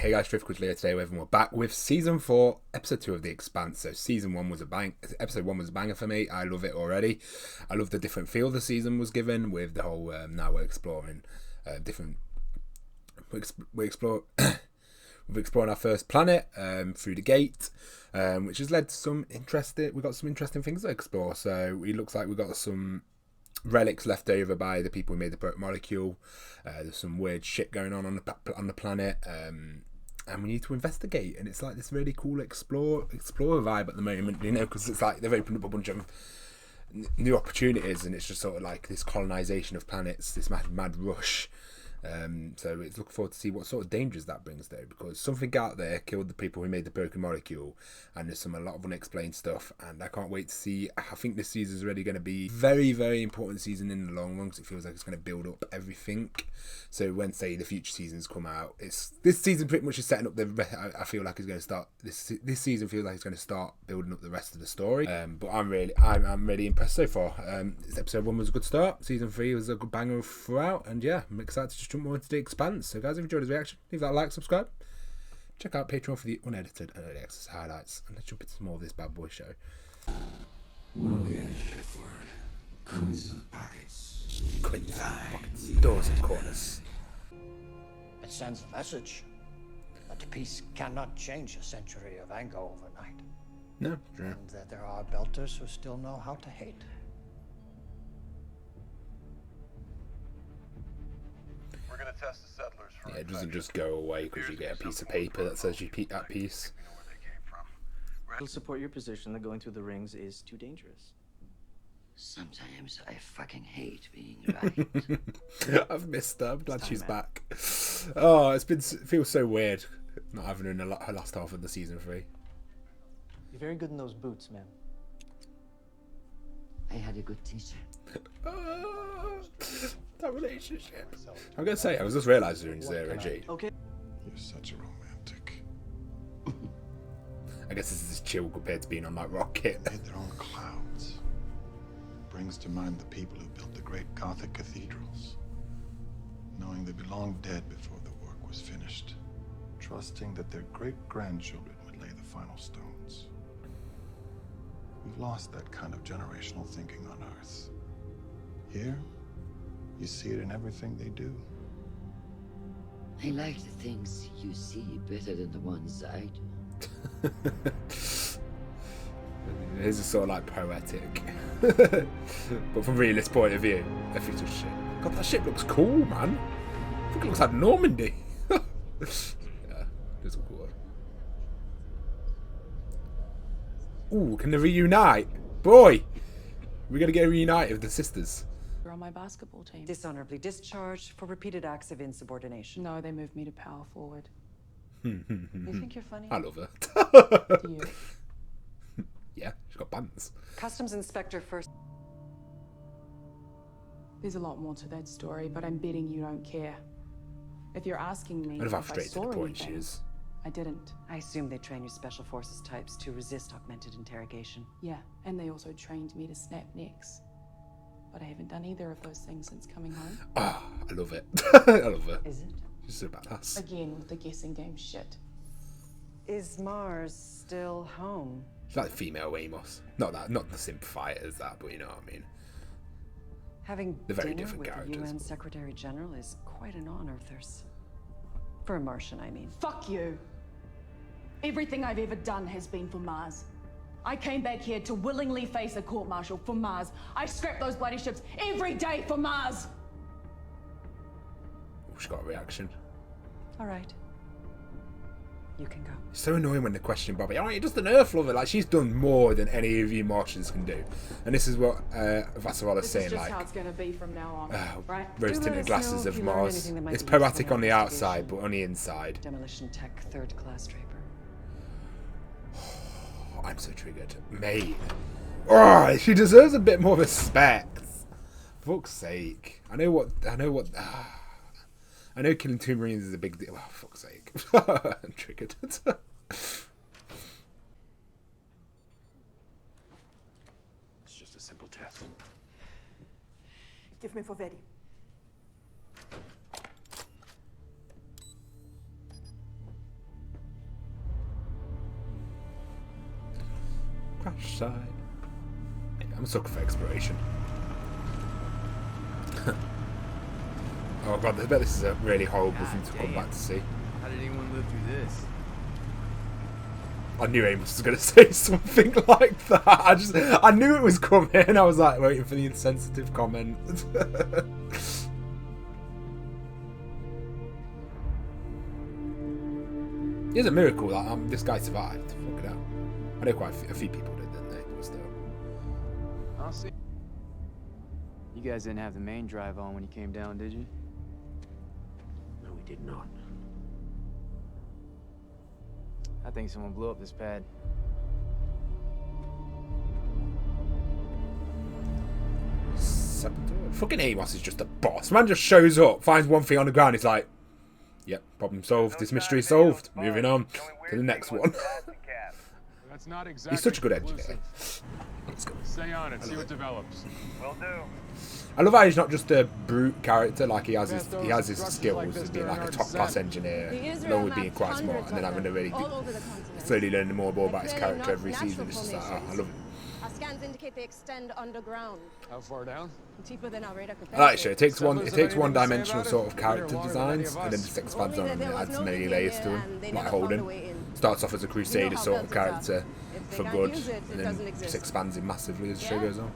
Hey guys, Driftwood here today, and we're back with Season 4, Episode 2 of The Expanse. So Season 1 was Episode 1 was a banger for me. I love it already. I love the different feel the season was given with the whole, now we're exploring different... We're exploring our first planet through the gate, which has led to some interesting... We've got some interesting things to explore. So it looks like we've got some relics left over by the people who made the proto molecule. There's some weird shit going on the planet, and we need to investigate. And it's like this really cool explorer vibe at the moment, you know, because it's like they've opened up a bunch of new opportunities, and it's just sort of like this colonization of planets, this mad rush. So it's looking forward to see what sort of dangers that brings though, because something out there killed the people who made the broken molecule, and there's a lot of unexplained stuff, and I can't wait to see. I think this season is really going to be very, very important season in the long run, because it feels like it's going to build up everything. So when, say, the future seasons come out, this season pretty much is setting up I feel like it's going to start this season feels like it's going to start building up the rest of the story. But I'm really impressed so far. Episode 1 was a good start. Season 3 was a good banger throughout, and yeah, I'm excited to just jump more into The Expanse. So guys, if you enjoyed this reaction, leave that like, subscribe, check out Patreon for the unedited and early access highlights, and let's jump into some more of this bad boy show. What are we headed for? Coins and pockets. Coins and pockets. Doors and corners. It sends a message that the peace cannot change a century of anger overnight. No, true. And that there are belters who still know how to hate. We're gonna test the settlers for Yeah, it doesn't just go away because you get a piece of paper that says you peaked that piece. We know where they came from. I'll support your position that going through the rings is too dangerous. Sometimes I fucking hate being right. I've missed her. I'm glad she's back. Oh, it feels so weird not having her in her last half of the season 3. You're very good in those boots, man. I had a good teacher. That relationship. I'm gonna say, I was just realising during Zero G. Okay. You're such a romantic. I guess this is chill compared to being on that rocket. Made their own clouds. Brings to mind the people who built the great Gothic cathedrals, knowing they belonged dead before the work was finished, trusting that their great-grandchildren would lay the final stones. We've lost that kind of generational thinking on Earth. Here, you see it in everything they do. I like the things you see better than the ones I do. His is sort of like poetic. But from a realist point of view, everything's just shit. God, that ship looks cool, man. I think it looks like Normandy. Yeah, it's cool. Ooh, can they reunite? Boy! We're going to get reunited with the sisters. You're on my basketball team. Dishonorably discharged for repeated acts of insubordination. No, they moved me to power forward. You think you're funny? I love her. Do you? Yeah, she's got bands. Customs inspector first. There's a lot more to that story, but I'm betting you don't care. If you're asking me I love how if I straight to saw the point she anything, is. I didn't. I assume they train you special forces types to resist augmented interrogation. Yeah, and they also trained me to snap necks. But I haven't done either of those things since coming home. Ah, I love it. I love her. Is it? She's so badass. Again with the guessing game shit. Is Mars still home? She's like female Amos. Not the sympathizer as that, but you know what I mean. Having They're very dinner different with characters. the UN Secretary General is quite an honor, Thurs. For a Martian, I mean. Fuck you! Everything I've ever done has been for Mars. I came back here to willingly face a court-martial for Mars. I scrap those bloody ships every day for Mars! Oh, she got a reaction. All right. You can go. It's so annoying when they question Bobbie. Oh, you're just an Earth lover. Like, she's done more than any of you Martians can do. And this is what Vassarola's saying, This is just like, how it's gonna be from now on, right? rose-tinted us glasses know of if you learn Mars. anything that might It's be useful poetic in on the our outside, investigation. but on the inside. Demolition Tech, third class Draper. Oh, I'm so triggered. Mate. Oh, she deserves a bit more respect. For fuck's sake. I know killing 2 Marines is a big deal. Oh, fuck's sake. I'm triggered. It's just a simple test. Give me for ready. side. I'm a sucker for exploration. Oh god, I bet this is a really horrible thing to come back to see. How did anyone live through this? I knew Amos was going to say something like that. I knew it was coming. I was like waiting for the insensitive comment. It's a miracle that this guy survived. Fuck it out. I know quite a few people did, didn't they? But still. I'll see. You guys didn't have the main drive on when you came down, did you? No, we did not. I think someone blew up this pad. Fucking Amos is just a boss. Man just shows up, finds one thing on the ground, he's like, yep, problem solved, this mystery solved. Moving on to the next one. That's not exactly He's such a good engineer. Stay on it, see what develops. Will do. I love how he's not just a brute character, like he has his skills as being like a top class engineer, along with being quite smart, and then having to really slowly learn more and more about his character every season. It's just like, oh, I love it. Our scans indicate they extend underground. How far down? Deeper than our radar capacity. I like it. It takes one-dimensional sort of character designs and then just expands on them and adds many layers to them. Like Holden starts off as a crusader sort of character for good, and then just expands him massively as the show goes on.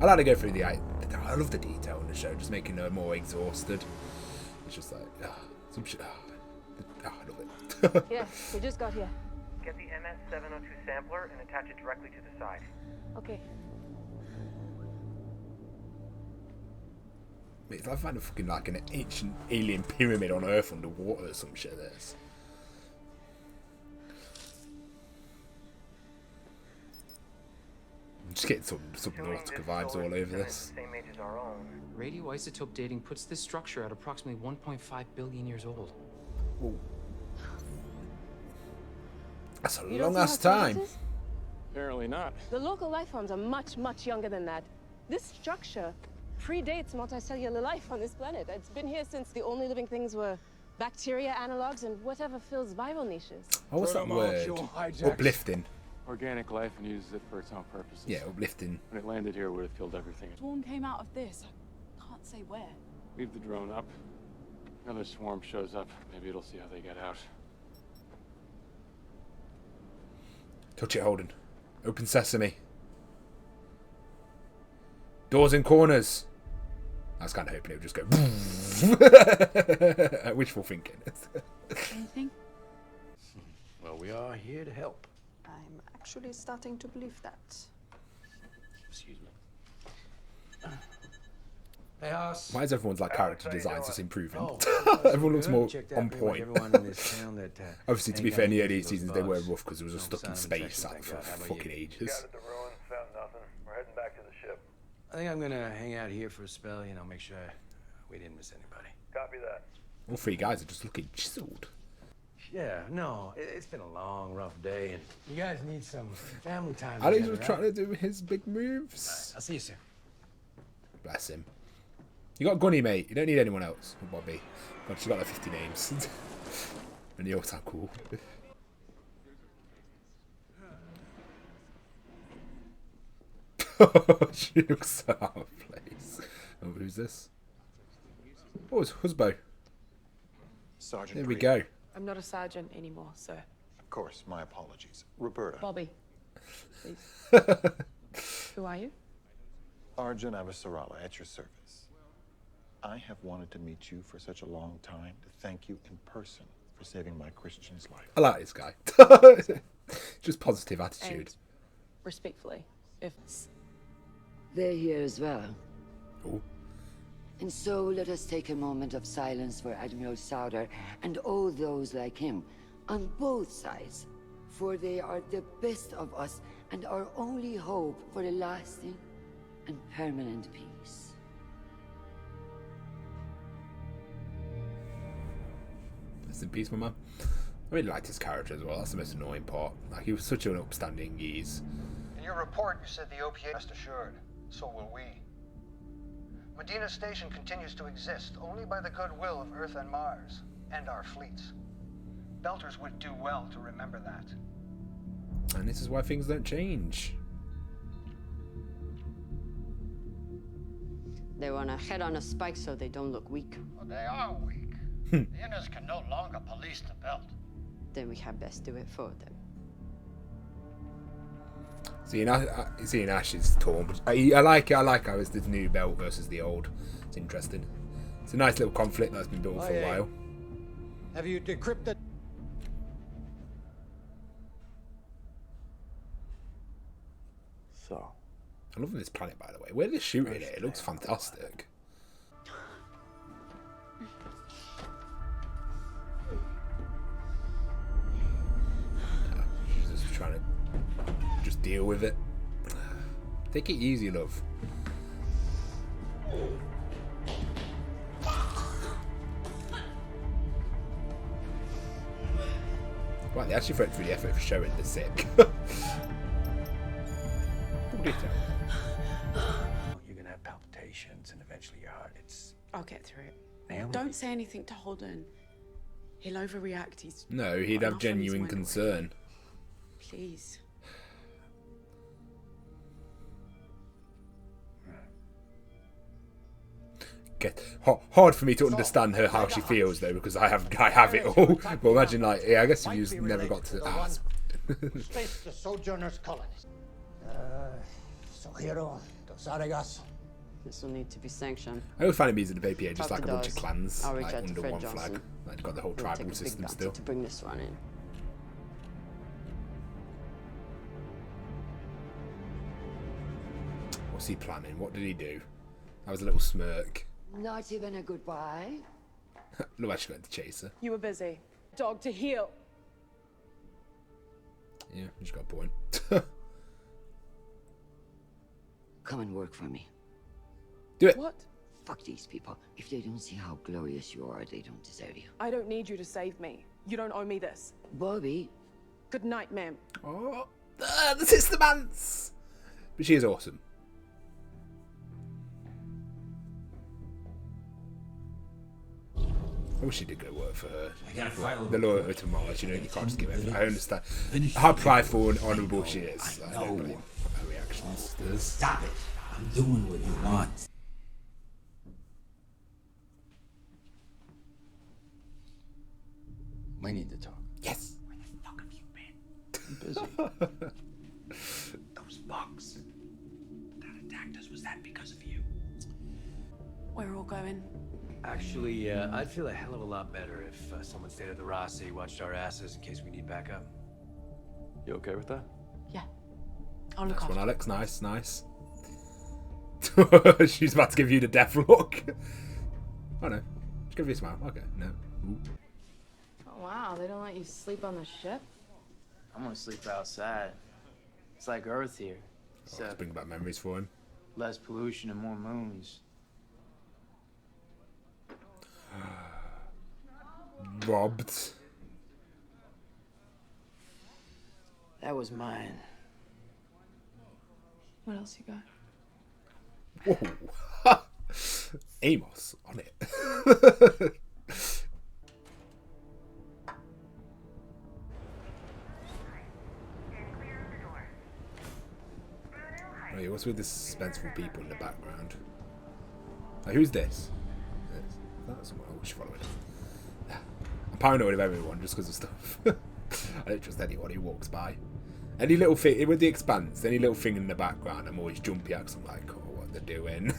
I like to go through I love the detail in the show, just making her more exhausted. It's just like, some shit. I love it. Yeah, we just got here. Get the MS-702 sampler and attach it directly to the side. Okay. Mate, if I find a fucking like an ancient alien pyramid on Earth underwater or some shit, this. I'm just getting some Nautica vibes all over this. Same age as our own. Radioisotope dating puts this structure at approximately 1.5 billion years old. Ooh. That's a long ass time. Apparently not. The local life forms are much, much younger than that. This structure predates multicellular life on this planet. It's been here since the only living things were bacteria analogs and whatever fills viral niches. Oh, what's that word? Uplifting. Organic life and uses it for its own purposes. Yeah, uplifting. When it landed here, it would have killed everything. Swarm came out of this. I can't say where. Leave the drone up. Another swarm shows up. Maybe it'll see how they get out. Touch it, Holden. Open sesame. Doors and corners. I was kind of hoping it would just go. Wishful thinking. Anything? Well, we are here to help. I'm actually starting to believe that. Excuse me. Hey, Hoss. Why is everyone's like character designs just improving? Oh, Everyone looks more on point. Everyone in this town that, Obviously, to be fair, in the early seasons they were rough because it was just stuck in space infection for back up. How about fucking you? ages. Scouted the ruins, found nothing. We're heading back to the ship. I think I'm gonna hang out here for a spell, make sure we didn't miss anybody. Copy that. All three guys are just looking chiseled. Yeah, no, it's been a long, rough day, and you guys need some family time. Alex together, was trying to do his big moves. Right, I'll see you soon. Bless him. You got Gunny, mate. You don't need anyone else. Or Bobbie. God, she's got like 50 names. And they all sound cool. She looks so out of place. Oh, who's this? Oh, it's Husbo. Sergeant There we Green. go. I'm not a sergeant anymore, sir. Of course, my apologies. Roberta. Bobbie, please. Who are you? Sergeant Avasarala, at your service. I have wanted to meet you for such a long time to thank you in person for saving my Christian's life. I like this guy. Just positive attitude. And respectfully, if They're here as well. Oh. And so let us take a moment of silence for Admiral Sauder and all those like him, on both sides, for they are the best of us and our only hope for a lasting and permanent peace. Rest in peace, my man. I really liked his character as well. That's the most annoying part. Like, he was such an upstanding geese. In your report, you said the OPA rest assured. So will we. Medina Station continues to exist only by the goodwill of Earth and Mars, and our fleets. Belters would do well to remember that. And this is why things don't change. They want to head on a spike so they don't look weak. Well, they are weak. The Inners can no longer police the belt. Then we had best do it for them. Seeing Ash is torn, but I like how it's the new belt versus the old. It's interesting. It's a nice little conflict that's been built for a while. Have you decrypted? So, I love this planet, by the way. Where they're shooting it, it looks fantastic. She's just trying to just deal with it. Take it easy, love. Right, they actually went through the effort of showing the sick. You're gonna have palpitations and eventually your heart. I'll get through it. Naomi. Don't say anything to Holden. He'll overreact. He's No, he'd have genuine concern. Please. Hard for me to understand her how she feels though, because I have it all. But imagine like, yeah, I guess if you've never got to ask. Space the Sojourner's colonies. Sojiro, Dos Aregas. This will need to be sanctioned. I always find it easy to play PA just Talk like a to bunch of Dawes. clans I'll reach like out to under Fred one Johnson. flag. Like you've got the whole We'll tribal take a big system bastard still. to bring this one in. What's he planning? What did he do? That was a little smirk. Not even a goodbye? Look, actually going to chase her. You were busy. Dog to heel. Yeah, she's got a point. Come and work for me. Do it. What? Fuck these people. If they don't see how glorious you are, they don't deserve you. I don't need you to save me. You don't owe me this. Bobbie. Good night, ma'am. Oh, the sister mance. But she is awesome. I wish she did go work for her. The loyalty to Mars, you know, you can't just give everything. I understand how prideful and honourable she is. I don't believe her reactions to this. Stop it. I'm doing what you want. We need to talk. Yes. Where the fuck have you been? I'm busy. Those bugs that attacked us, was that because of you? We're all going. Actually, I'd feel a hell of a lot better if someone stayed at the Rossi, watched our asses in case we need backup. You okay with that? Yeah. I'll look Nice after one, Alex. Nice, nice. She's about to give you the death look. Oh no. Just give you a smile. Okay, no. Ooh. Oh, wow, they don't let you sleep on the ship? I'm gonna sleep outside. It's like Earth here. Oh, let's bring back memories for him. Less pollution and more moons. Robbed. That was mine. What else you got? Whoa. Amos on it. Oh, yeah, what's with the suspenseful people in the background? Like, who's this? That's someone I wish following. I'm paranoid of everyone just because of stuff. I don't trust anyone who walks by. Any little thing with the Expanse, any little thing in the background, I'm always jumpy at 'cause I'm like, oh, what they're doing.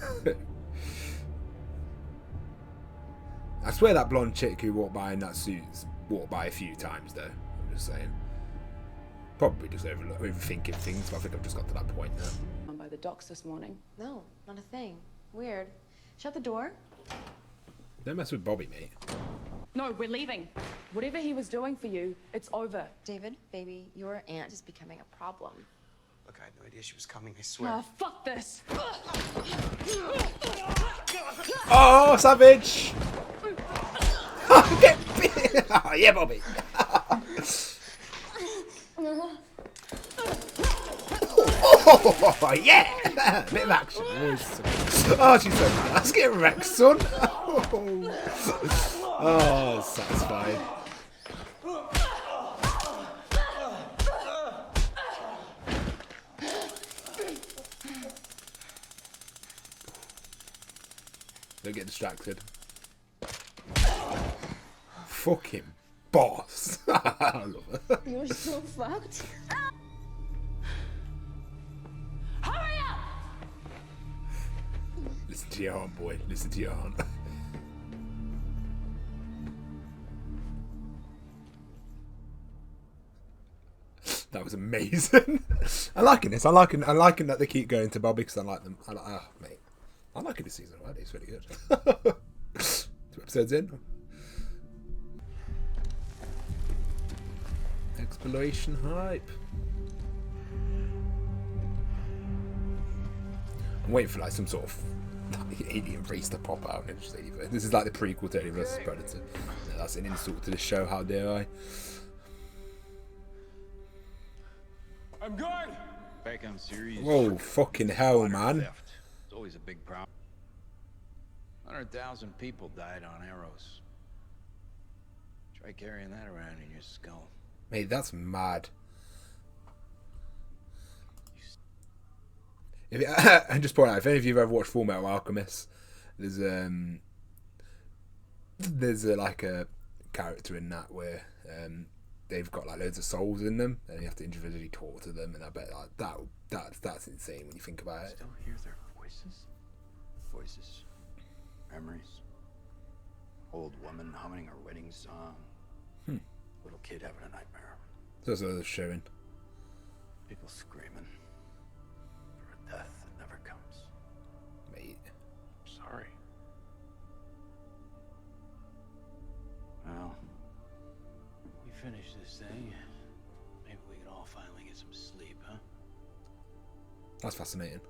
I swear that blonde chick who walked by in that suit's walked by a few times though. I'm just saying. Probably just overthinking things, but I think I've just got to that point now. I'm by the docks this morning. No, not a thing. Weird. Shut the door. Don't mess with Bobbie, mate. No, we're leaving. Whatever he was doing for you, it's over. David, baby, your aunt is becoming a problem. Look, I had no idea she was coming, I swear. Ah, fuck this. Oh, savage! Get bit! Oh, yeah, Bobbie. Oh, yeah! Bit of action. Oh, she's so mad. Let's get wrecked, son. Oh, satisfying. Don't get distracted. Fucking boss. I love her. You're so fucked. Listen to your aunt, boy. Listen to your aunt. That was amazing. I'm liking this. I'm liking that they keep going to Bobbie because I like them. Mate. I'm liking this season already. It's really good. 2 episodes in. Exploration hype. I'm waiting for like some sort of alien race to pop out and just this is like the prequel to Alien vs Predator. No, that's an insult to the show. How dare I? I'm good. Back on series. Whoa, fucking hell, man! It's always a big problem. 100,000 people died on arrows. Try carrying that around in your skull. Mate, that's mad. And just point out, if any of you have ever watched Full Metal Alchemist, there's like a character in that where they've got like loads of souls in them, and you have to individually talk to them, and I bet like that's insane when you think about it. Still hear their voices, memories. Old woman humming her wedding song. Little kid having a nightmare. That's what they're showing. People screaming for a death that never comes. Mate, sorry. Well, we finish this thing. Maybe we can all finally get some sleep, huh? That's fascinating.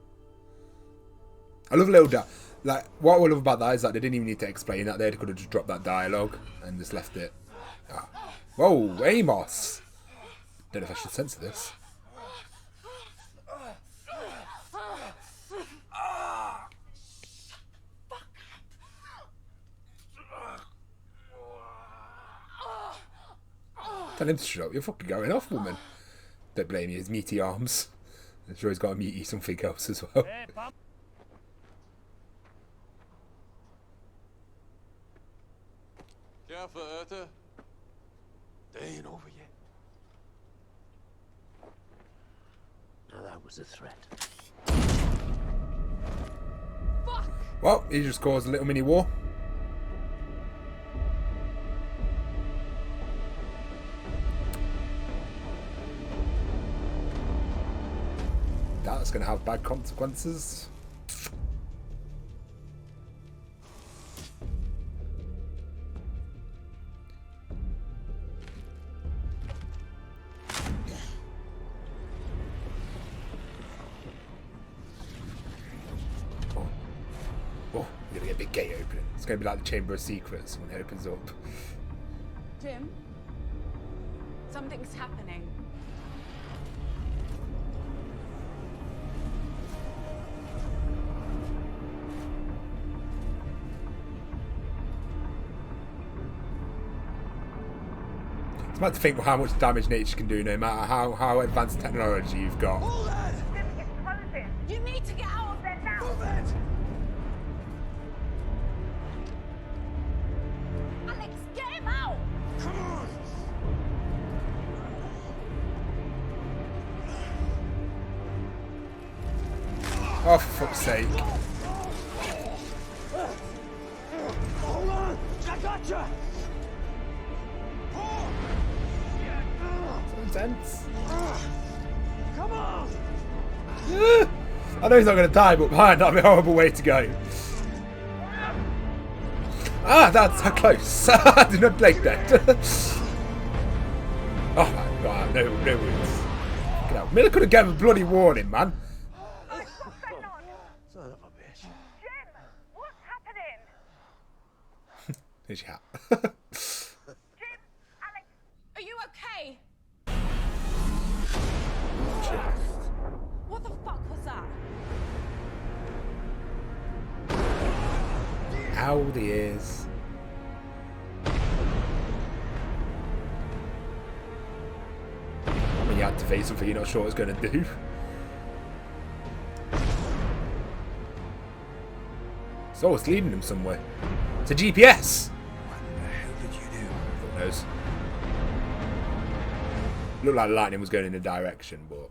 I love little like what I love about that is that they didn't even need to explain that. They could have just dropped that dialogue and just left it. Whoa, Amos! Don't know if I should censor this. Tell him to shut up. You're fucking going off, woman. Don't blame you. His meaty arms. I'm sure he's got a meaty something else as well. Careful, Erta. They ain't over yet. Now that was a threat. Fuck! Well, he just caused a little mini war. That's going to have bad consequences. Oh, we're going to get a big gate opening. It's going to be like the Chamber of Secrets when it opens up. Jim? Something's happening. It's about to think how much damage nature can do no matter how advanced technology you've got. You need to get out of there now! Move it! Alex, get him out! Come on! Oh, for fuck's sake. Hold on! I gotcha! So intense. Come on! I know he's not going to die, but man, that'd be a horrible way to go. Ah, that's how close. I did not like that. Oh my god, no wounds. Miller could have given a bloody warning, man. Son of a bitch. Jim! What's happening? Here's your hat. Jim! Alex! Are you okay? What the fuck was that? How old he is. When you activate something you're not sure what it's going to do. So it's leading him somewhere. It's a GPS! What the hell did you do? Who knows? Looked like lightning was going in a direction, but...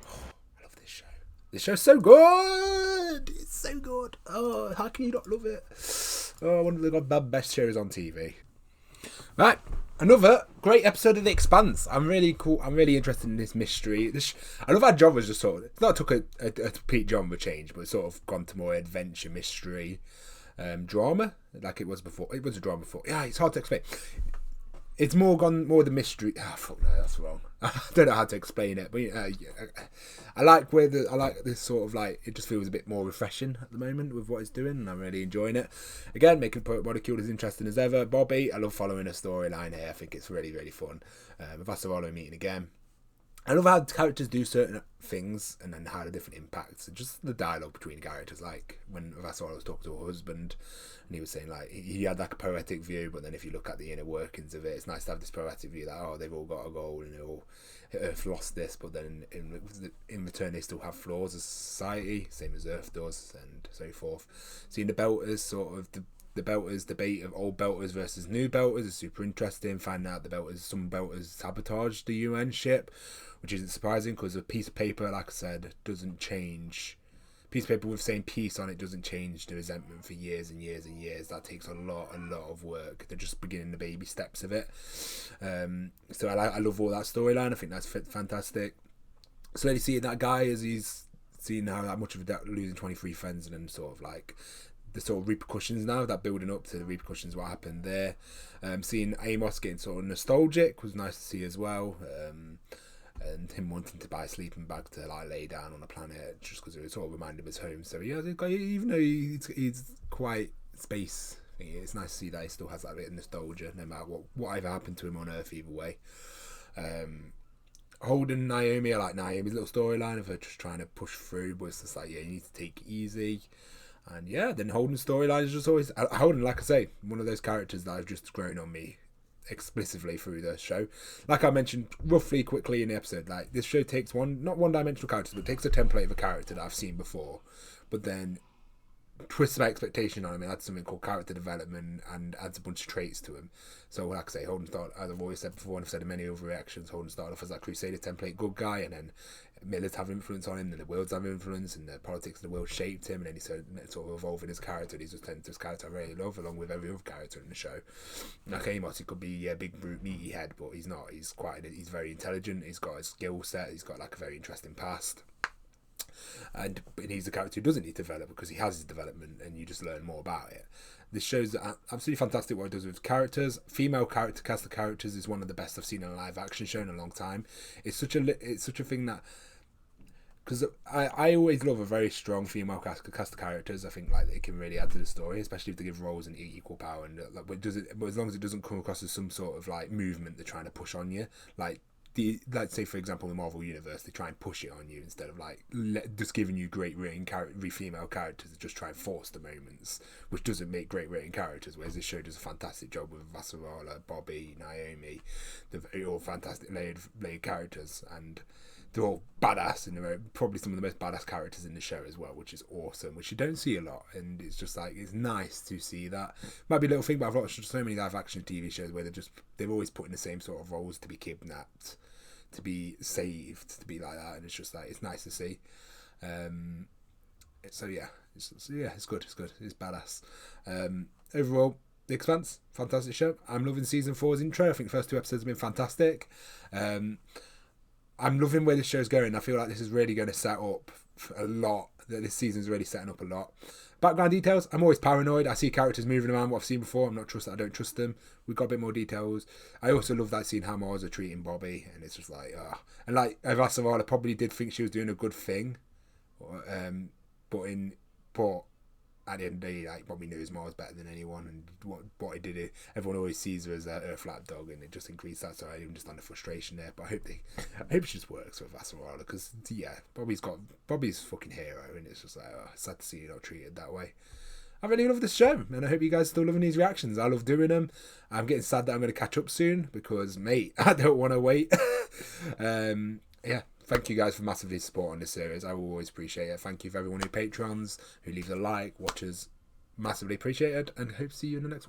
Oh, I love this show. This show's so good! It's so good! Oh, how can you not love it? Oh, one of the best shows on TV. Right, another great episode of The Expanse. I'm really interested in this mystery. I love how genre just sort of, it's not took a complete genre change, but it's sort of gone to more adventure mystery drama, like it was before. It was a drama before. Yeah, it's hard to explain. It's more the mystery. Oh, fuck no, that's wrong. I don't know how to explain it, but I like this sort of like, it just feels a bit more refreshing at the moment with what it's doing, and I'm really enjoying it. Again, making Molecule as interesting as ever. Bobbie, I love following a storyline here. I think it's really, really fun. With Vasaralo meeting again. I love how characters do certain things and then how the different impacts and just the dialogue between characters. Like when Vasaralo was talking to her husband and he was saying like he had like a poetic view, but then if you look at the inner workings of it, it's nice to have this poetic view that they've all got a goal and Earth lost this, but then in return they still have flaws as society, same as Earth does, and so forth. Seeing the Belters sort of the Belters debate of old Belters versus new Belters is super interesting. Finding out some Belters sabotaged the UN ship, which isn't surprising because a piece of paper, like I said, doesn't change. A piece of paper with saying peace on it doesn't change the resentment for years and years and years. That takes a lot of work. They're just beginning the baby steps of it. So I love all that storyline. I think that's fantastic. So you see that guy as he's seeing how that much of losing 23 friends and then sort of like the sort of repercussions now, that building up to the repercussions, what happened there. Seeing Amos getting sort of nostalgic was nice to see as well. And him wanting to buy a sleeping bag to like lay down on a planet just because it would sort of remind him of his home. So yeah, even though he's quite space thingy, it's nice to see that he still has that bit of nostalgia no matter whatever happened to him on Earth either way. Holding Naomi, I like Naomi's little storyline of her just trying to push through, but it's just like, yeah, you need to take it easy. And yeah, then Holden's storyline is just always Holden, like I say, one of those characters that have just grown on me explicitly through the show. Like I mentioned roughly quickly in the episode, like this show takes not one-dimensional characters, but takes a template of a character that I've seen before, but then twists my expectation on him and adds something called character development and adds a bunch of traits to him. So like I say, Holden started, as I've always said before and I've said in many other reactions, Holden started off as that Crusader template good guy, and then Miller's have influence on him and the world's have influence and the politics of the world shaped him, and then he sort of evolving his character, and he's just turned to his character I really love along with every other character in the show. Like Amos, he could be a big brute meaty head, but he's not. He's very intelligent, he's got a skill set, he's got like a very interesting past. But he's a character who doesn't need to develop because he has his development and you just learn more about it. This show's absolutely fantastic what it does with characters. Female cast of characters is one of the best I've seen in a live action show in a long time. It's such a thing that, because I always love a very strong female cast of characters. I think like they can really add to the story, especially if they give roles and equal power, and but as long as it doesn't come across as some sort of like movement they're trying to push on you, like let's say for example the Marvel universe, they try and push it on you instead of like just giving you great written female characters. They just try and force the moments, which doesn't make great written characters. Whereas this show does a fantastic job with Vasarala, Bobbie, Naomi. They're all fantastic layered characters, and they're all badass, and they're probably some of the most badass characters in the show as well, which is awesome, which you don't see a lot, and it's just like, it's nice to see that. Might be a little thing, but I've watched so many live action TV shows where they're always put in the same sort of roles, to be kidnapped, to be saved, to be like that, and it's just like, it's nice to see. It's good, it's badass. Overall, The Expanse, fantastic show. I'm loving season 4's intro. I think the first 2 episodes have been fantastic. I'm loving where this show's going. I feel like this is really going to set up a lot. That this season's really setting up a lot. Background details, I'm always paranoid. I see characters moving around what I've seen before. I don't trust them. We've got a bit more details. I also love that scene how Mars are treating Bobbie, and it's just like, and like Vasarala probably did think she was doing a good thing, but at the end of the day, like, Bobbie knows Mars better than anyone, and what he did, everyone always sees her as a Earth lapdog, and it just increased that. So I understand the frustration there, but I hope she just works with Vasarala, because Bobbie's fucking hero, and it's just like, it's sad to see her not treated that way. I really love this show, and I hope you guys are still loving these reactions. I love doing them. I'm getting sad that I'm going to catch up soon because, mate, I don't want to wait. Yeah, thank you guys for massively supporting this series. I will always appreciate it. Thank you for everyone who Patrons, who leaves a like, watches. Massively appreciated, and hope to see you in the next one.